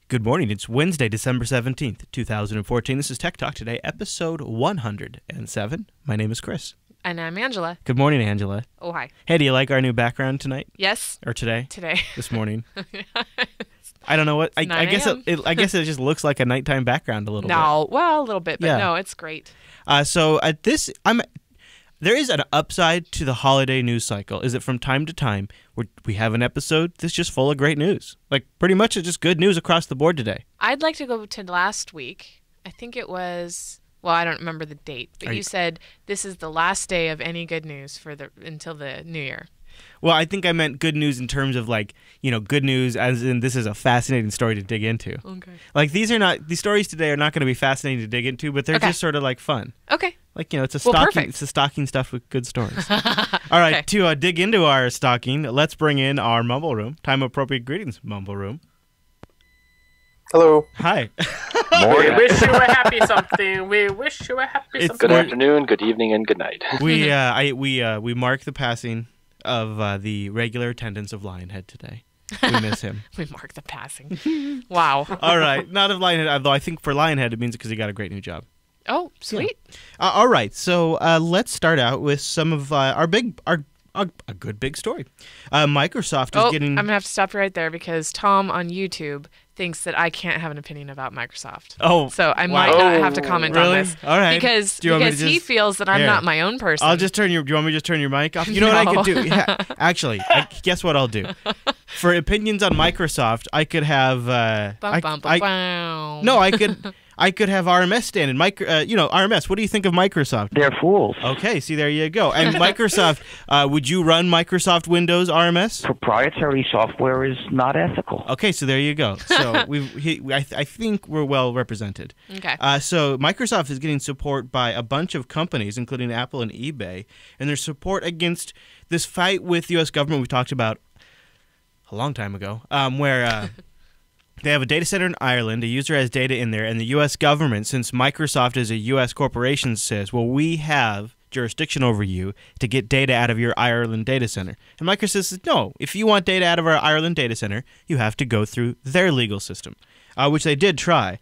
Good morning. It's Wednesday, December 17th, 2014. This is Tech Talk Today, episode 107. My name is Chris. And I'm Angela. Good morning, Angela. Oh, hi. Hey, do you like our new background tonight? Yes. Or today? Today. This morning? I don't know what. I guess it just looks like a nighttime background a little bit. No, well, a little bit, but no, it's great. There is an upside to the holiday news cycle, is that from time to time, we have an episode that's just full of great news. Like, pretty much it's just good news across the board today. I'd like to go to last week. I think it was, well, I don't remember the date, but you said this is the last day of any good news until the new year. Well, I think I meant good news in terms of, like, good news as in this is a fascinating story to dig into. Okay. Like, these stories today are not going to be fascinating to dig into, but they're just sort of like fun. Okay. Like, it's a stocking stuff with good stories. All right, to dig into our stocking, let's bring in our Mumble Room. Time-appropriate greetings, Mumble Room. Hello. Hi. We wish you a happy something. We wish you a happy something. Good afternoon, good evening, and good night. We mark the passing of the regular attendance of Lionhead today. We miss him. We mark the passing. Wow. All right, not of Lionhead, although I think for Lionhead it means because he got a great new job. Oh, sweet. Yeah. All right, so let's start out with some of a good big story. Microsoft is getting... I'm going to have to stop you right there because Tom on YouTube thinks that I can't have an opinion about Microsoft. Oh, so I might not have to comment on this. All right. Because he feels that I'm not my own person. Do you want me to just turn your mic off? You know what I could do? Yeah, actually, guess what I'll do? For opinions on Microsoft, I could have... I could have RMS stand in. RMS, what do you think of Microsoft? They're fools. Okay, see, there you go. And Microsoft, would you run Microsoft Windows RMS? Proprietary software is not ethical. Okay, so there you go. So I think we're well represented. Okay. So Microsoft is getting support by a bunch of companies, including Apple and eBay, and their support against this fight with the US government we talked about a long time ago, where... They have a data center in Ireland, a user has data in there, and the U.S. government, since Microsoft is a U.S. corporation, says, well, we have jurisdiction over you to get data out of your Ireland data center. And Microsoft says, no, if you want data out of our Ireland data center, you have to go through their legal system, which they did try.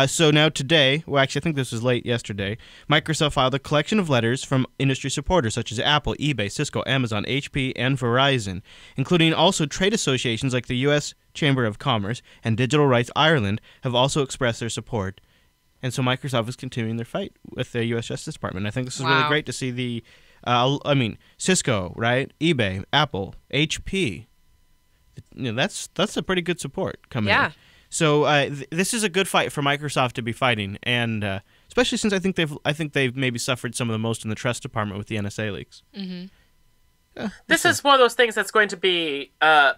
So now today, well, actually, I think this was late yesterday, Microsoft filed a collection of letters from industry supporters such as Apple, eBay, Cisco, Amazon, HP, and Verizon, including also trade associations like the U.S. Chamber of Commerce and Digital Rights Ireland have also expressed their support. And so Microsoft is continuing their fight with the U.S. Justice Department. I think this is really great to see the, Cisco, right? eBay, Apple, HP. That's a pretty good support coming in. So this is a good fight for Microsoft to be fighting, and especially since I think they've maybe suffered some of the most in the Trust Department with the NSA leaks. Mm-hmm. This is one of those things that's going to be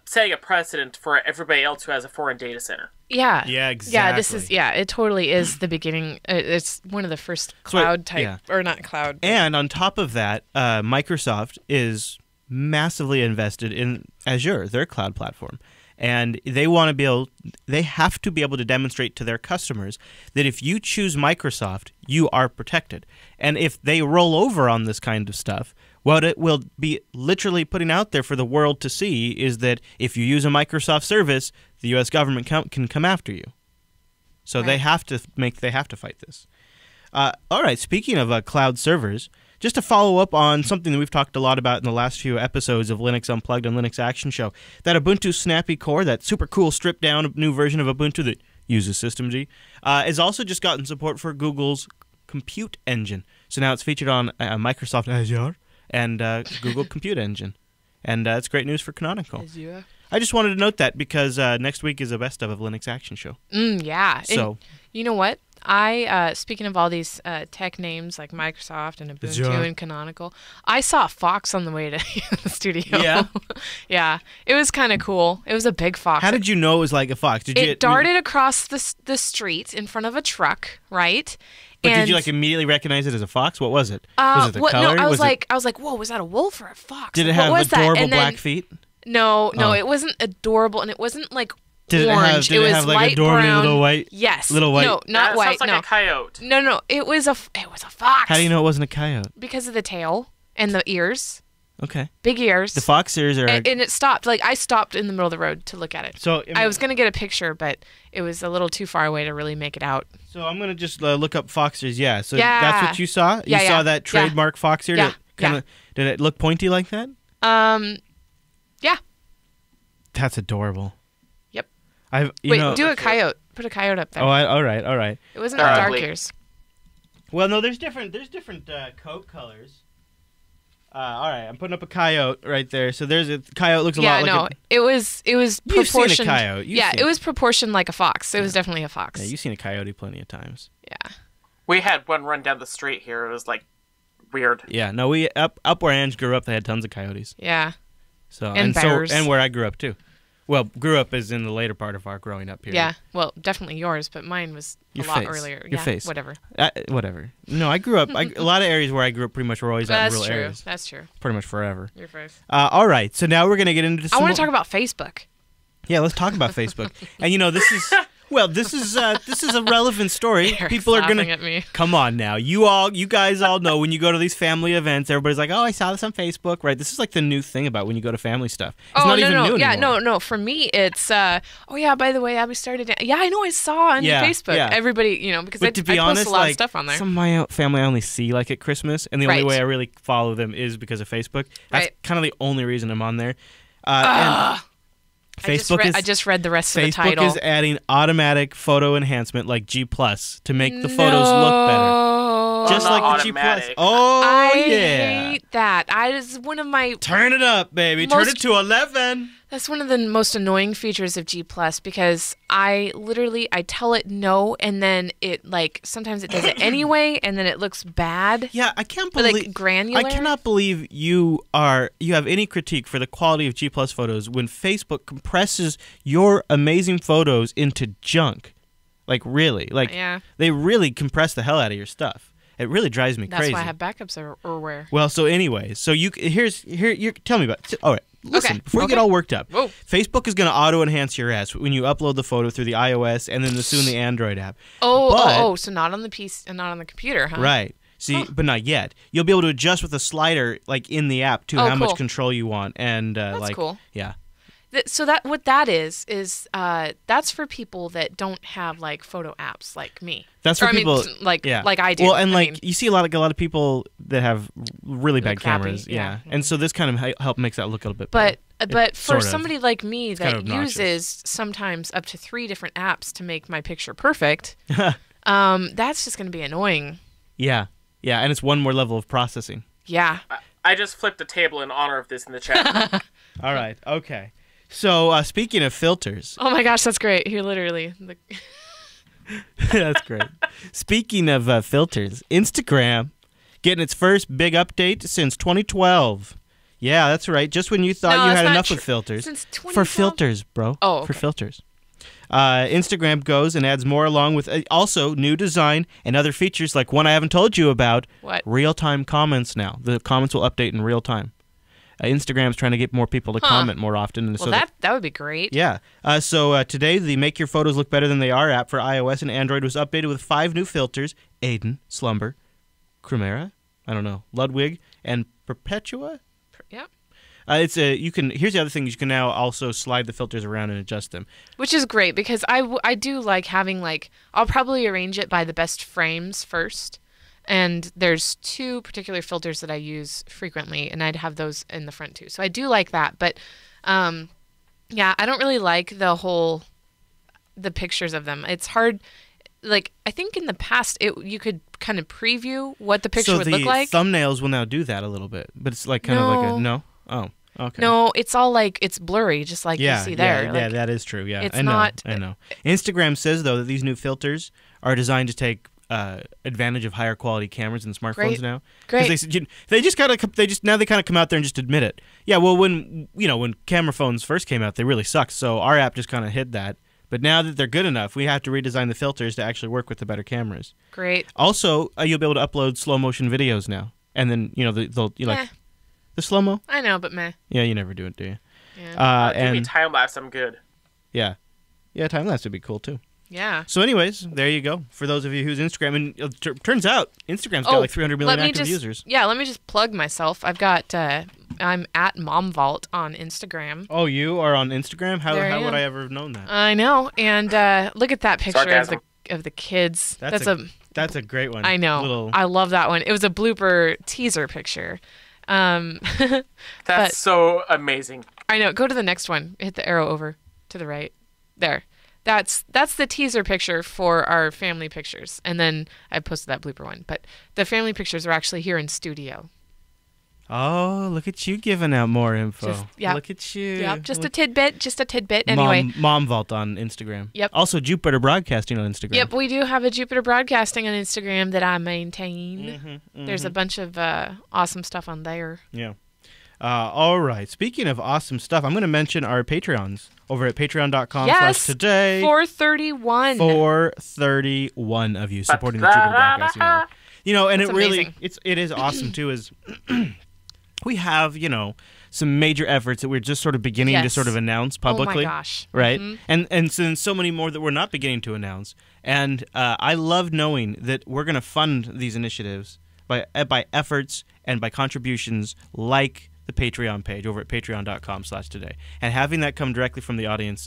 setting a precedent for everybody else who has a foreign data center. Yeah. Yeah, exactly. It totally is the beginning. It's one of the first cloud or not cloud. And on top of that, Microsoft is massively invested in Azure, their cloud platform. And they have to be able to demonstrate to their customers that if you choose Microsoft, you are protected. And if they roll over on this kind of stuff, what it will be literally putting out there for the world to see is that if you use a Microsoft service, the U.S. government can come after you. So they have to fight this. All right, speaking of cloud servers, just to follow up on something that we've talked a lot about in the last few episodes of Linux Unplugged and Linux Action Show, that Ubuntu Snappy Core, that super cool stripped-down new version of Ubuntu that uses Systemd, has also just gotten support for Google's Compute Engine. So now it's featured on Microsoft Azure and Google Compute Engine. And it's great news for Canonical. Azure. I just wanted to note that because next week is a best of Linux Action Show. Yeah. So, and you know what? Speaking of all these tech names like Microsoft and Ubuntu and Canonical, I saw a fox on the way to the studio. Yeah? Yeah. It was kind of cool. It was a big fox. How did you know it was like a fox? It darted across the street in front of a truck, right? But did you immediately recognize it as a fox? What was it? Was it the color? No, I was like, whoa, was that a wolf or a fox? Did it have adorable black feet? No, it wasn't adorable, and it wasn't like Did orange. It have like adorable brown. little white? Yes. Little white? No, not white. Sounds like a coyote. No, it was a fox. How do you know it wasn't a coyote? Because of the tail and the ears. Okay. Big ears. The fox ears are. And it stopped. Like, I stopped in the middle of the road to look at it. So I was going to get a picture, but it was a little too far away to really make it out. So I'm gonna just look up fox ears. Yeah. So Yeah. that's what you saw. You saw that trademark fox ear. Yeah. Did it look pointy like that? Yeah. That's adorable. Yep. Wait, do a coyote. Put a coyote up there. Oh, all right. It wasn't They're dark ugly. ears. Well, no, there's different coat colors. All right, I'm putting up a coyote right there. So there's a coyote looks a lot like it was You've proportioned. seen a coyote. It was proportioned like a fox. It was definitely a fox. Yeah, you've seen a coyote plenty of times. Yeah. We had one run down the street here. It was like weird. Yeah, no, we up where Ange grew up, they had tons of coyotes. Yeah. So And bears. and where I grew up too. Well, grew up is in the later part of our growing up period. Yeah. Well, definitely yours, but mine was Your a lot face. earlier. Your yeah. face. Whatever. Whatever. No, I grew up. A lot of areas where I grew up pretty much were always out in That's rural true. areas. That's true. Pretty much forever. Your face. All right, so now we're gonna get into. I want to talk about Facebook. Yeah, let's talk about Facebook. And this is this is a relevant story. Eric's People are gonna laughing at me. come on now. You guys all know when you go to these family events, everybody's like, "Oh, I saw this on Facebook." Right? This is like the new thing about when you go to family stuff. It's not even new Yeah, anymore. no. For me, it's oh yeah. By the way, Abby started. Yeah, I know. I saw on Facebook. Yeah. Everybody, because But to be I honest, post a lot like of stuff on there. some of my family I only see like at Christmas, and the only Right. way I really follow them is because of Facebook. That's Right. kind of the only reason I'm on there. And I just read the rest of the Facebook title. is adding automatic photo enhancement like G+ to make the photos look better. Just not like the G+. automatic. Oh, I yeah. hate that. I just one of my Turn it up, baby. Turn Most- it to 11. That's one of the most annoying features of G+ because I tell it no, and then it sometimes it does it anyway, and then it looks bad. Yeah, I can't But, believe granular. I cannot believe you have any critique for the quality of G+ photos when Facebook compresses your amazing photos into junk. Like really, Yeah. they really compress the hell out of your stuff. It really drives me That's crazy. why I have backups everywhere. Well, so anyways, so you tell me about. All right, listen. Okay, Before you get okay. all worked up, Whoa. Facebook is going to auto enhance your ass when you upload the photo through the iOS and then soon the Android app. So not on the PC and not on the computer, huh? Right. See, but not yet. You'll be able to adjust with a slider in the app too, Oh, how much cool. control you want, and That's cool. Yeah. So what that is that's for people that don't have photo apps like me. That's for people like yeah. I do. Well, and I mean, you see a lot of people that have really bad crappy, cameras, yeah. And so this kind of help makes that look a little bit But better. but for sort of. somebody like me kind that of obnoxious. uses sometimes up to 3 different apps to make my picture perfect, that's just going to be annoying. Yeah, and it's one more level of processing. Yeah. I just flipped a table in honor of this in the chat. All right, okay. So speaking of filters, Oh my gosh, that's great. You're literally that's great. Speaking of filters, Instagram getting its first big update since 2012. Yeah, that's right. Just when you thought No, you it's had not enough true. of filters. Since For 2012? filters, bro. Oh, For okay. filters. Instagram goes and adds more along with also new design and other features like one I haven't told you about. What? Real-time comments now. The comments will update in real time. Instagram's trying to get more people to comment more often. And Well, that would be great. yeah. So today, the Make Your Photos Look Better Than They Are app for iOS and Android was updated with 5 new filters: Aiden, Slumber, Chimera, I don't know, Ludwig, and Perpetua. Yeah. Here's the other thing: you can now also slide the filters around and adjust them. Which is great because I do like having I'll probably arrange it by the best frames first. And there's 2 particular filters that I use frequently, and I'd have those in the front too. So I do like that, but yeah, I don't really like the pictures of them. It's hard. I think in the past you could kind of preview what the picture would look like. So the thumbnails will now do that a little bit, but it's kind of like a no. Oh, okay. No, it's all it's blurry, just like you see there. Yeah, that is true. Yeah, it's I know. not- I know. Instagram says though that these new filters are designed to take advantage of higher quality cameras and smartphones Great. now. 'Cause Great. they kind of come out there and just admit it. Yeah, well, when camera phones first came out, they really sucked. So our app just kind of hid that. But now that they're good enough, we have to redesign the filters to actually work with the better cameras. Great. Also, you'll be able to upload slow motion videos now, and then Eh. the slow mo. I know, but meh. Yeah, you never do it, do you? Yeah. Give me And time lapse, I'm good. yeah, time lapse would be cool too. Yeah. So anyways, there you go. For those of you whose Instagram, and it turns out Instagram's got like 300 million active users. Yeah, let me just plug myself. I've got, I'm at MomVault on Instagram. Oh, you are on Instagram? How would I ever have known that? I know. And look at that picture of the kids. That's a great one. I know. I love that one. It was a blooper teaser picture. That's so amazing. I know. Go to the next one. Hit the arrow over to the right. There. That's the teaser picture for our family pictures. And then I posted that blooper one. But the family pictures are actually here in studio. Oh, look at you giving out more info. Yeah. Look at you. Yeah, just a tidbit. Anyway. Mom Vault on Instagram. Yep. Also Jupiter Broadcasting on Instagram. Yep, we do have a Jupiter Broadcasting on Instagram that I maintain. There's a bunch of awesome stuff on there. Yeah. All right. Speaking of awesome stuff, I'm going to mention our Patreons over at patreon.com/today. 431. 431 of you supporting the Jupiter Broadcasting Network. You know, and That's it is awesome too. Is we have some major efforts that we're just sort of beginning to sort of announce publicly. Oh my gosh! Right, and so many more that we're not beginning to announce. And I love knowing that we're going to fund these initiatives by efforts and by contributions like the Patreon page over at patreon.com/today. And having that come directly from the audience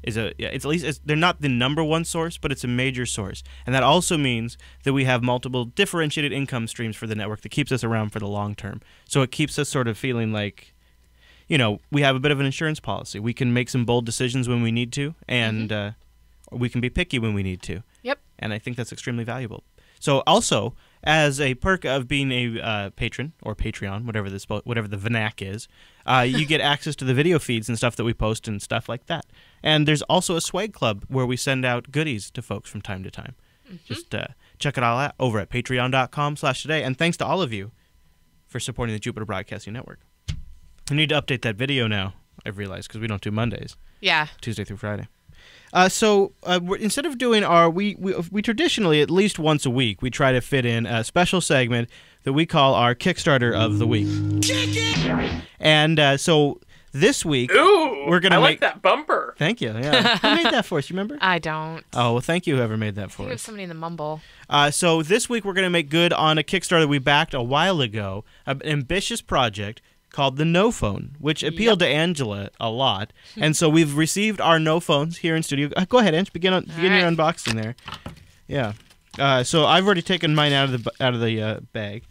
it's at least they're not the number one source, but it's a major source. And that also means that we have multiple differentiated income streams for the network that keeps us around for the long term. So it keeps us sort of feeling like, we have a bit of an insurance policy. We can make some bold decisions when we need to, and we can be picky when we need to. Yep. And I think that's extremely valuable. So also, as a perk of being a patron or Patreon, whatever the vernac is, you get access to the video feeds and stuff that we post and stuff like that. And there's also a swag club where we send out goodies to folks from time to time. Just check it all out over at patreon.com/today. And thanks to all of you for supporting the Jupiter Broadcasting Network. We need to update that video now, I've realized, because we don't do Mondays. Yeah. Tuesday through Friday. So instead of doing we traditionally, at least once a week, we try to fit in a special segment that we call our Kickstarter of the Week. And so this week, we're going to like that bumper. Thank you. Yeah. Who made that for us? You remember? I don't. Oh, well, thank you, whoever made that for us. I think it was somebody in the mumble. So this week, we're going to make good on a Kickstarter that we backed a while ago, an ambitious project called the NoPhone, which appealed to Angela a lot. And so we've received our NoPhones here in studio. Go ahead, Ange. Begin your unboxing there. Yeah. So I've already taken mine out of the bag.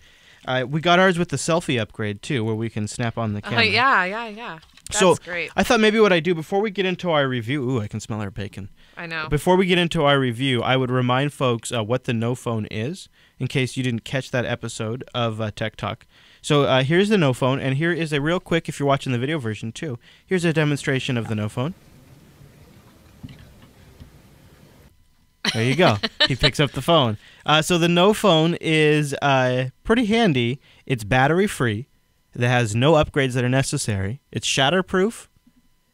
We got ours with the selfie upgrade too, where we can snap on the camera. Yeah. That's great. I thought maybe what I do before we get into our review. Ooh, I can smell our bacon. I know. Before we get into our review, I would remind folks what the NoPhone is, in case you didn't catch that episode of Tech Talk. So here's the NoPhone, and here is a real quick, if you're watching the video version too, here's a demonstration of the NoPhone. There you go. He picks up the phone. So the NoPhone is pretty handy. It's battery-free. It has no upgrades that are necessary. It's shatterproof,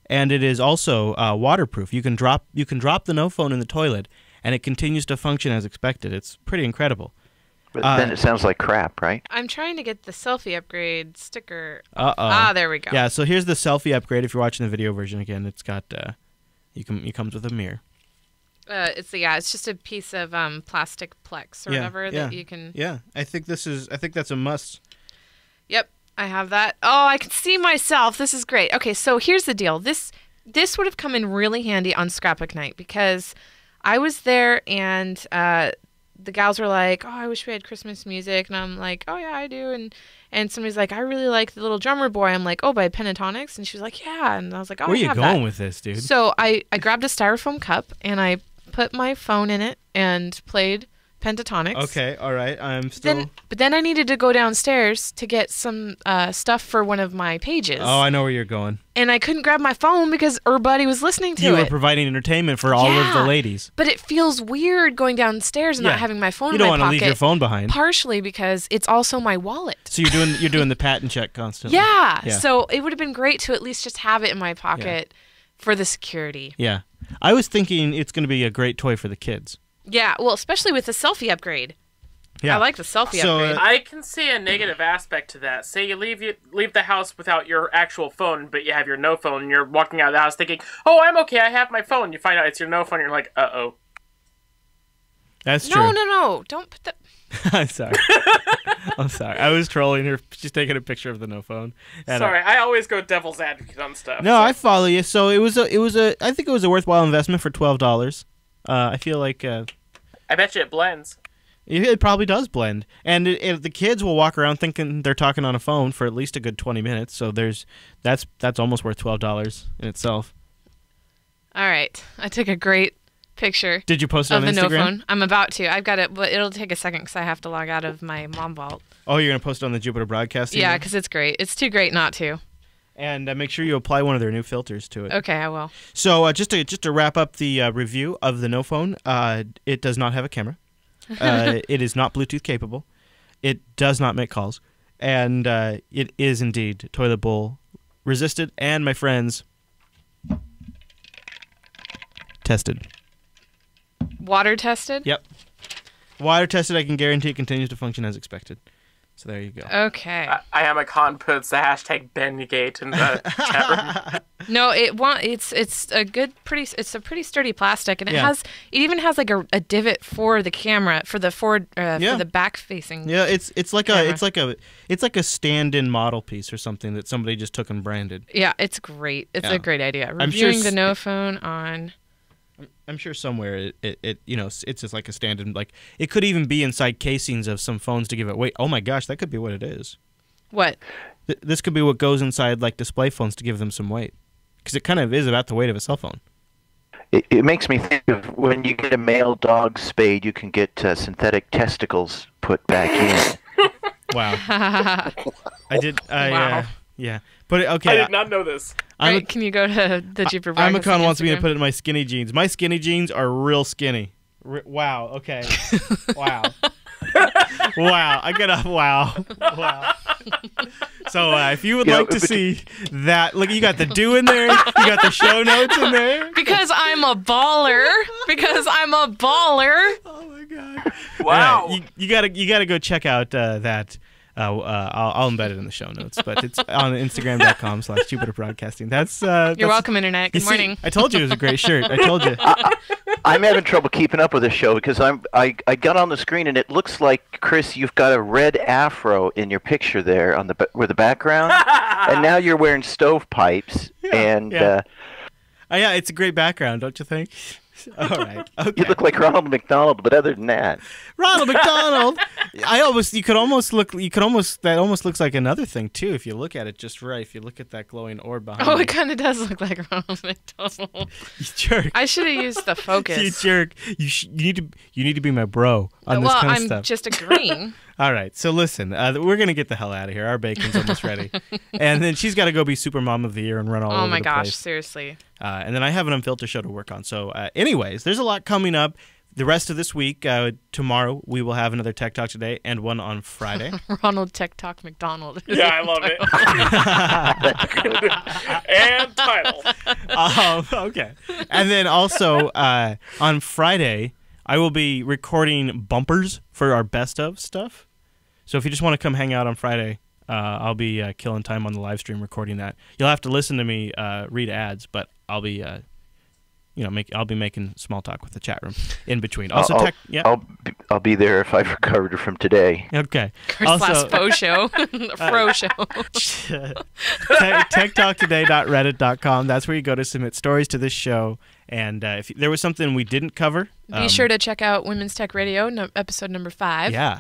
and it is also waterproof. You can drop the NoPhone in the toilet, and it continues to function as expected. It's pretty incredible. But then it sounds like crap, right? I'm trying to get the selfie upgrade sticker. Uh-oh. There we go. Yeah, so here's the selfie upgrade. If you're watching the video version again, it's got it comes with a mirror. It's just a piece of plastic Plex or whatever that you can. Yeah, I think that's a must. Yep, I have that. Oh, I can see myself. This is great. Okay, so here's the deal. This would have come in really handy on scrapbook night because I was there and the gals were like, "Oh, I wish we had Christmas music," and I'm like, "Oh yeah, I do." And somebody's like, "I really like the Little Drummer Boy." I'm like, "Oh, by Pentatonics," and she was like, "Yeah," and I was like, "Oh, where are you going that. with this, dude?" So I grabbed a styrofoam cup and I put my phone in it and played Pentatonics. Okay, all right. I'm still. But then I needed to go downstairs to get some stuff for one of my pages. Oh, I know where you're going. And I couldn't grab my phone because everybody was listening to it. You were providing entertainment for all of the ladies. But it feels weird going downstairs and not having my phone in my pocket. You don't want to leave your phone behind. Partially because it's also my wallet. So you're doing the patent check constantly. Yeah. So it would have been great to at least just have it in my pocket for the security. Yeah. I was thinking it's going to be a great toy for the kids. Yeah, well, especially with the selfie upgrade. Yeah. I like the selfie So, upgrade. I can see a negative aspect to that. Say you leave the house without your actual phone, but you have your no phone, and you're walking out of the house thinking, "Oh, I'm okay. I have my phone." You find out it's your no phone. You're like, "Uh-oh." That's true. No. Don't put that. I'm sorry. I'm sorry. I was trolling her. She's taking a picture of the no phone. And, Sorry, I always go devil's advocate on stuff. No, I follow you. So I think it was a worthwhile investment for $12. I feel like I bet you it blends. it probably does blend, and the kids will walk around thinking they're talking on a phone for at least a good 20 minutes. So that's almost worth $12 in itself. All right. I took a great picture Did you post it of on the Instagram? NoPhone. I'm about to. I've got it, but it'll take a second because I have to log out of my mom vault. Oh, you're gonna post it on the Jupiter Broadcasting? Yeah, because it's great. It's too great not to. And make sure you apply one of their new filters to it. Okay, I will. So just to wrap up the review of the NoPhone, it does not have a camera. It is not Bluetooth capable. It does not make calls, and it is indeed toilet bowl resistant. And my friends, tested. Water tested? Yep. Water tested. I can guarantee it continues to function as expected. So there you go. Okay. I am a con puts the hashtag BenGate in the chat room. No, it's a pretty sturdy plastic, and it even has like a divot for the camera for the forward for the back facing. Yeah, it's like camera. a stand-in model piece or something that somebody just took and branded. Yeah, it's great. It's Yeah. a great idea. I'm sure Reviewing the NoPhone on. I'm sure somewhere it it's just like a stand-in, like it could even be inside casings of some phones to give it weight. Oh my gosh, that could be what it is. What? This could be what goes inside like display phones to give them some weight, because it kind of is about the weight of a cell phone. It makes me think of when you get a male dog spayed, you can get synthetic testicles put back in. Wow. Wow. Yeah. But okay. I did not know this. Right, can you go to the Jupiter Broadcasting Imacon wants me to Instagram? put it in my skinny jeans. My skinny jeans are real skinny. Wow. Okay. Wow. Wow. I get a wow. Wow. So if you would like to see that, look, you got the do in there. You got the show notes in there. Because I'm a baller. Oh my god. Wow. Yeah, you gotta go check out that. I'll embed it in the show notes, but it's on Instagram.com/Jupiter Broadcasting. That's You're welcome, Internet. Good you see, morning. I told you it was a great shirt. I told you. I'm having trouble keeping up with this show because I got on the screen and it looks like, Chris, you've got a red afro in your picture there on the background, and now you're wearing stovepipes and. Yeah, it's a great background, don't you think? All right. Okay. You look like Ronald McDonald, but other than that, Ronald McDonald. That almost looks like another thing too if you look at it just right. If you look at that glowing orb behind Oh, you. it kind of does look like Ronald McDonald. You jerk. I should have used the focus. You jerk. You need to be my bro on this kind of I'm stuff. just agreeing. All right, so listen, we're gonna get the hell out of here. Our bacon's almost ready, and then she's got to go be Super Mom of the Year and run all over Oh my the gosh, place. seriously. And then I have an unfiltered show to work on. So, anyways, there's a lot coming up. The rest of this week, tomorrow we will have another Tech Talk Today and one on Friday. Ronald Tech Talk McDonald. Yeah, I love it. And title. Okay, and then also on Friday I will be recording bumpers for our best of stuff. So if you just want to come hang out on Friday, I'll be killing time on the live stream recording that. You'll have to listen to me read ads, but I'll be, I'll be making small talk with the chat room in between. Also, I'll be there if I've recovered from today. Okay. First class faux show. Fro show. TechTalkToday.reddit.com. That's where you go to submit stories to this show. And if there was something we didn't cover, be sure to check out Women's Tech Radio, episode number 5. Yeah,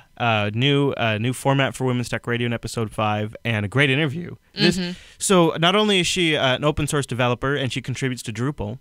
new format for Women's Tech Radio in episode 5, and a great interview. So not only is she an open source developer and she contributes to Drupal,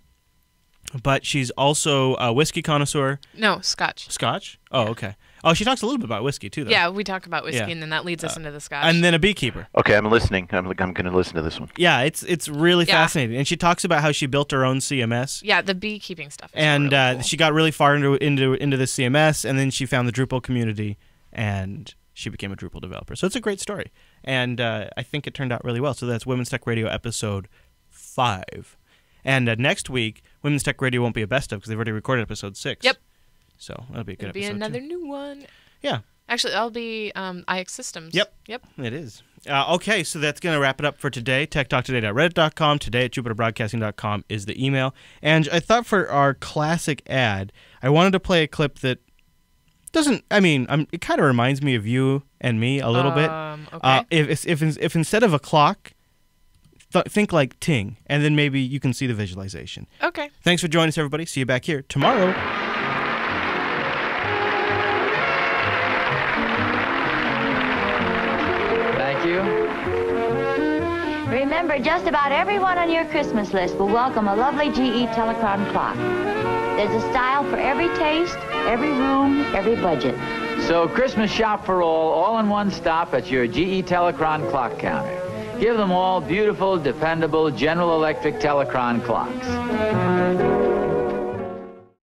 but she's also a whiskey connoisseur. No, Scotch. Scotch? Oh, okay. Oh, she talks a little bit about whiskey too, though. Yeah, we talk about whiskey, and then that leads us into the Scotch. And then a beekeeper. Okay, I'm listening. I'm going to listen to this one. Yeah, it's really fascinating, and she talks about how she built her own CMS. Yeah, the beekeeping stuff. Is and really cool. she got really far into the CMS, and then she found the Drupal community, and she became a Drupal developer. So it's a great story, and I think it turned out really well. So that's Women's Tech Radio episode 5, and next week Women's Tech Radio won't be a best of because they've already recorded episode 6. Yep. So that'll be a good It'll be episode. another too. new one. Yeah. Actually, I'll be IX Systems. Yep. Yep. It is. Okay, so that's going to wrap it up for today. TechTalkToday.reddit.com, today@jupiterbroadcasting.com is the email. And I thought for our classic ad, I wanted to play a clip that doesn't, it kind of reminds me of you and me a little bit. Okay. If instead of a clock, think like ting, and then maybe you can see the visualization. Okay. Thanks for joining us, everybody. See you back here tomorrow. Thank you. Remember, just about everyone on your Christmas list will welcome a lovely GE Telecron clock. There's a style for every taste, every room, every budget. So Christmas shop for all in one stop at your GE Telecron clock counter. Give them all beautiful, dependable General Electric Telecron clocks.